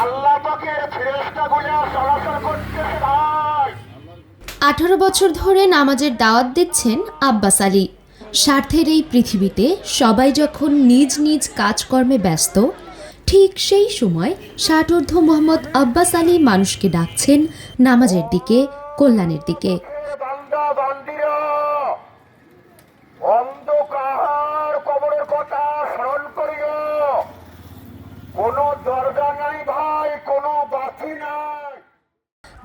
আল্লাহ পাকের ফেরেশতাগুলো চলাচল করতেছে ভাই। 18 বছর ধরে নামাজের দাওয়াত দিচ্ছেন আব্বাস আলী। স্বার্থের এই পৃথিবীতে সবাই যখন নিজ নিজ কাজকর্মে ব্যস্ত, ঠিক সেই সময় ষাটোর্ধ্ব মোহাম্মদ আব্বাস আলী মানুষকে ডাকছেন নামাজের দিকে, কল্যাণের দিকে। বান্দা বান্দিরা, অন্ধকার কবরের কথা স্মরণ করিও। কোনো দরজা নাই ভাই, কোনো বাতি নাই।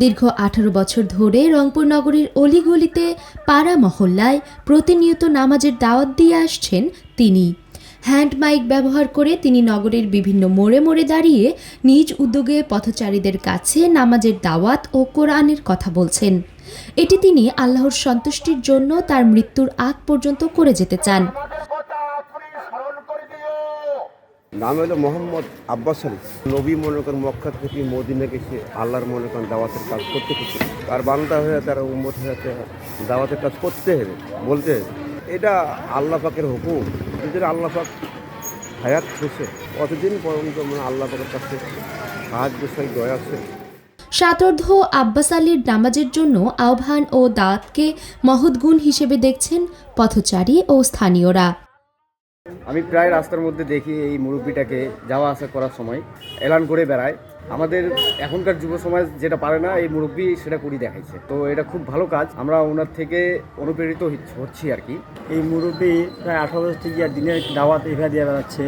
দীর্ঘ 18 বছর ধরে রংপুর নগরীর অলিগলিতে, পাড়া মহল্লায় প্রতিনিয়ত নামাজের দাওয়াত দিয়ে আসছেন তিনি। হ্যান্ড মাইক ব্যবহার করে তিনি নগরের বিভিন্ন মোড়ে মোড়ে দাঁড়িয়ে নিজ উদ্যোগে পথচারীদের কাছে নামাজের দাওয়াত ও কোরআনের কথা বলছেন। এটি তিনি আল্লাহর সন্তুষ্টির জন্য তার মৃত্যুর আগ পর্যন্ত করে যেতে চান। আমাদের কথা আপনি স্মরণ করে দিও। নাম হলো মোহাম্মদ আব্বাস আলী। নবী মনে করেন মক্কা থেকে মদিনা গেছে আল্লাহর মনে করেন দাওয়াতের কাজ করতে করতে, আর বান্দা হয়ে তারা উম্মত হয়ে দাওয়াতের কাজ করতে হবে, বলতে হবে। এটা আল্লাহ পাকের হুকুম। যদি আল্লাহ পাক হায়াত হয়েছে কতদিন পর্যন্ত মানে আল্লাহ পাকের কাছে সাহায্য সেই দয়া আছে। ষাটোর্ধ্ব আব্বাস আলীর নামাজের জন্য আহ্বান ও দাওয়াতকে মহৎ গুণ হিসেবে দেখছেন পথচারী ও স্থানীয়রা। আমি প্রায় রাস্তার মধ্যে দেখি এই মুরব্বিটাকে যাওয়া আসা করার সময় এলান করে বেড়ায়। আমাদের এখনকার যুব সমাজ যেটা পারে না, এই মুরব্বি সেটা করে দেখাইছে। তো এটা খুব ভালো কাজ, আমরা ওনার থেকে অনুপ্রেরিত হচ্ছি আর কি। এই মুরব্বী প্রায় 18 বছর থেকে দিনের দাওয়াত এভাবে দিয়ে বেড়াচ্ছে,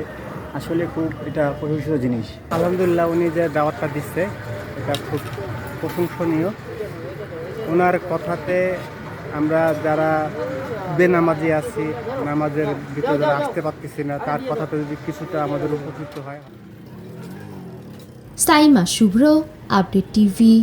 আসলে খুব এটা প্রশংসিত জিনিস। আলহামদুলিল্লাহ, উনি যে দাওয়াতটা দিচ্ছে এটা খুব প্রশংসনীয়। ওনার কথাতে আমরা যারা বেনামাজি আছি, নামাজের ভিতরে আসতে পারতেছি না, তার কথাতে যদি কিছুটা আমাদের উপকৃত হয়। সাইমা শুভ্র, আপডেট টিভি।